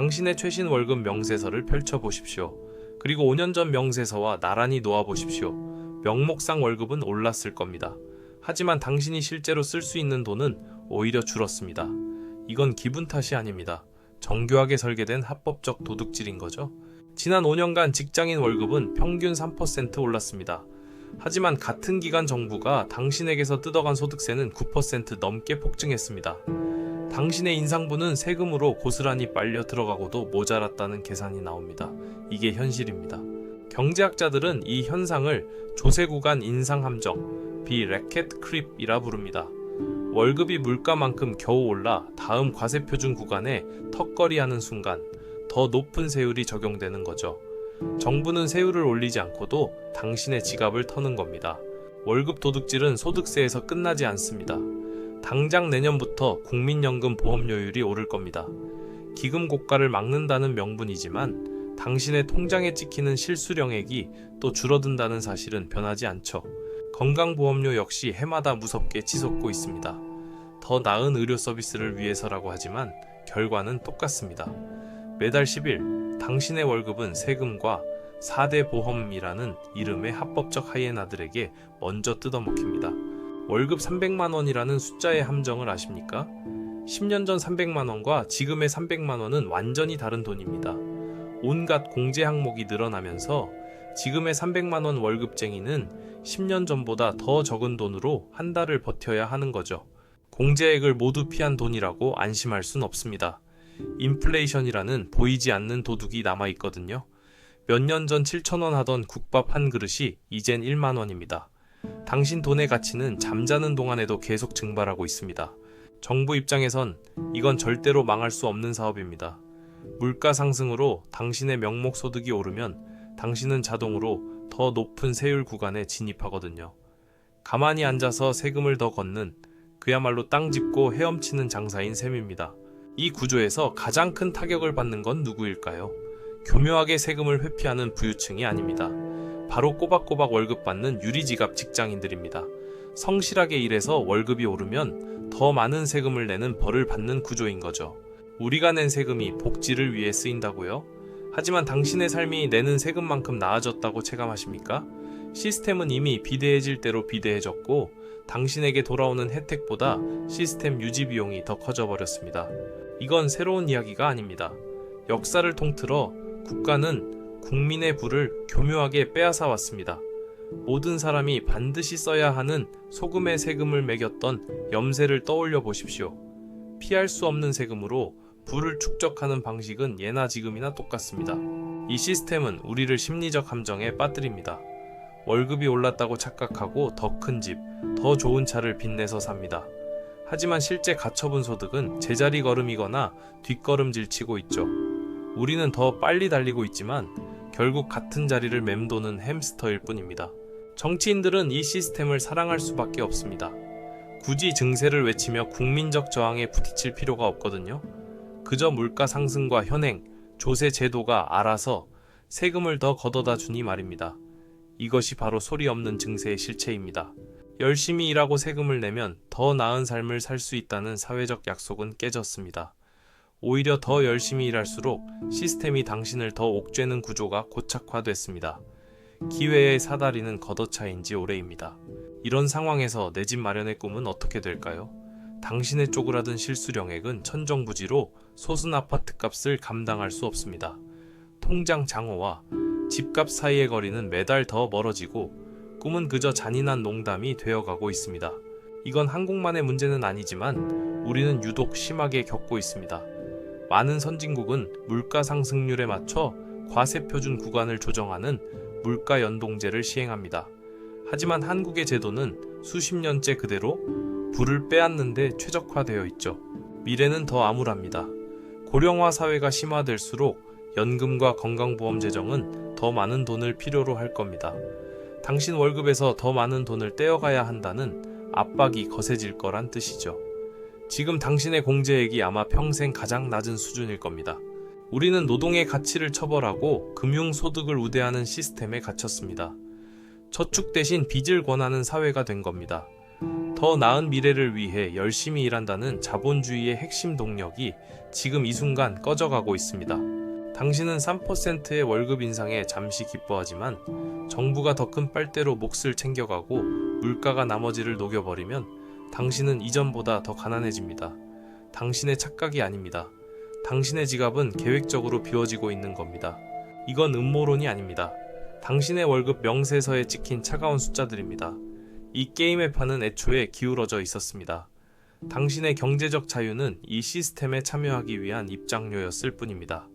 당신의 최신 월급 명세서를 펼쳐보십시오. 그리고 5년 전 명세서와 나란히 놓아보십시오. 명목상 월급은 올랐을 겁니다. 하지만 당신이 실제로 쓸 수 있는 돈은 오히려 줄었습니다. 이건 기분 탓이 아닙니다. 정교하게 설계된 합법적 도둑질인 거죠. 지난 5년간 직장인 월급은 평균 3% 올랐습니다. 하지만 같은 기간 정부가 당신에게서 뜯어간 소득세는 9% 넘게 폭증했습니다. 당신의 인상분은 세금으로 고스란히 빨려 들어가고도 모자랐다는 계산이 나옵니다. 이게 현실입니다. 경제학자들은 이 현상을 조세구간 인상함정, 비래켓 크립이라 부릅니다. 월급이 물가만큼 겨우 올라 다음 과세표준 구간에 턱걸이하는 순간 더 높은 세율이 적용되는 거죠. 정부는 세율을 올리지 않고도 당신의 지갑을 터는 겁니다. 월급 도둑질은 소득세에서 끝나지 않습니다. 당장 내년부터 국민연금 보험료율이 오를 겁니다. 기금 고가를 막는다는 명분이지만 당신의 통장에 찍히는 실수령액이 또 줄어든다는 사실은 변하지 않죠. 건강보험료 역시 해마다 무섭게 치솟고 있습니다. 더 나은 의료 서비스를 위해서라고 하지만 결과는 똑같습니다. 매달 10일 당신의 월급은 세금과 4대 보험이라는 이름의 합법적 하이에나들에게 먼저 뜯어먹힙니다. 월급 300만 원이라는 숫자의 함정을 아십니까? 10년 전 300만 원과 지금의 300만 원은 완전히 다른 돈입니다. 온갖 공제 항목이 늘어나면서 지금의 300만 원 월급쟁이는 10년 전보다 더 적은 돈으로 한 달을 버텨야 하는 거죠. 공제액을 모두 피한 돈이라고 안심할 순 없습니다. 인플레이션이라는 보이지 않는 도둑이 남아있거든요. 몇 년 전 7,000원 하던 국밥 한 그릇이 이젠 1만 원입니다. 당신 돈의 가치는 잠자는 동안에도 계속 증발하고 있습니다. 정부 입장에선 이건 절대로 망할 수 없는 사업입니다. 물가 상승으로 당신의 명목 소득이 오르면 당신은 자동으로 더 높은 세율 구간에 진입하거든요. 가만히 앉아서 세금을 더 걷는 그야말로 땅 짚고 헤엄치는 장사인 셈입니다. 이 구조에서 가장 큰 타격을 받는 건 누구일까요? 교묘하게 세금을 회피하는 부유층이 아닙니다. 바로 꼬박꼬박 월급 받는 유리지갑 직장인들입니다. 성실하게 일해서 월급이 오르면 더 많은 세금을 내는 벌을 받는 구조인 거죠. 우리가 낸 세금이 복지를 위해 쓰인다고요? 하지만 당신의 삶이 내는 세금만큼 나아졌다고 체감하십니까? 시스템은 이미 비대해질 대로 비대해졌고 당신에게 돌아오는 혜택보다 시스템 유지 비용이 더 커져버렸습니다. 이건 새로운 이야기가 아닙니다. 역사를 통틀어 국가는 국민의 부를 교묘하게 빼앗아 왔습니다. 모든 사람이 반드시 써야 하는 소금의 세금을 매겼던 염세를 떠올려 보십시오. 피할 수 없는 세금으로 부를 축적하는 방식은 예나 지금이나 똑같습니다. 이 시스템은 우리를 심리적 함정에 빠뜨립니다. 월급이 올랐다고 착각하고 더 큰 집, 더 좋은 차를 빚내서 삽니다. 하지만 실제 가처분 소득은 제자리 걸음이거나 뒷걸음질 치고 있죠. 우리는 더 빨리 달리고 있지만 결국 같은 자리를 맴도는 햄스터일 뿐입니다. 정치인들은 이 시스템을 사랑할 수밖에 없습니다. 굳이 증세를 외치며 국민적 저항에 부딪힐 필요가 없거든요. 그저 물가 상승과 현행, 조세 제도가 알아서 세금을 더 걷어다 주니 말입니다. 이것이 바로 소리 없는 증세의 실체입니다. 열심히 일하고 세금을 내면 더 나은 삶을 살 수 있다는 사회적 약속은 깨졌습니다. 오히려 더 열심히 일할수록 시스템이 당신을 더 옥죄는 구조가 고착화됐습니다. 기회의 사다리는 걷어차인 지 오래입니다. 이런 상황에서 내 집 마련의 꿈은 어떻게 될까요? 당신의 쪼그라든 실수령액은 천정부지로 소순 아파트값을 감당할 수 없습니다. 통장 장어와 집값 사이의 거리는 매달 더 멀어지고 꿈은 그저 잔인한 농담이 되어가고 있습니다. 이건 한국만의 문제는 아니지만 우리는 유독 심하게 겪고 있습니다. 많은 선진국은 물가 상승률에 맞춰 과세표준 구간을 조정하는 물가 연동제를 시행합니다. 하지만 한국의 제도는 수십 년째 그대로 부를 빼앗는 데 최적화되어 있죠. 미래는 더 암울합니다. 고령화 사회가 심화될수록 연금과 건강보험 재정은 더 많은 돈을 필요로 할 겁니다. 당신 월급에서 더 많은 돈을 떼어가야 한다는 압박이 거세질 거란 뜻이죠. 지금 당신의 공제액이 아마 평생 가장 낮은 수준일 겁니다. 우리는 노동의 가치를 처벌하고 금융소득을 우대하는 시스템에 갇혔습니다. 저축 대신 빚을 권하는 사회가 된 겁니다. 더 나은 미래를 위해 열심히 일한다는 자본주의의 핵심 동력이 지금 이 순간 꺼져가고 있습니다. 당신은 3%의 월급 인상에 잠시 기뻐하지만 정부가 더 큰 빨대로 몫을 챙겨가고 물가가 나머지를 녹여버리면 당신은 이전보다 더 가난해집니다. 당신의 착각이 아닙니다. 당신의 지갑은 계획적으로 비워지고 있는 겁니다. 이건 음모론이 아닙니다. 당신의 월급 명세서에 찍힌 차가운 숫자들입니다. 이 게임의 판은 애초에 기울어져 있었습니다. 당신의 경제적 자유는 이 시스템에 참여하기 위한 입장료였을 뿐입니다.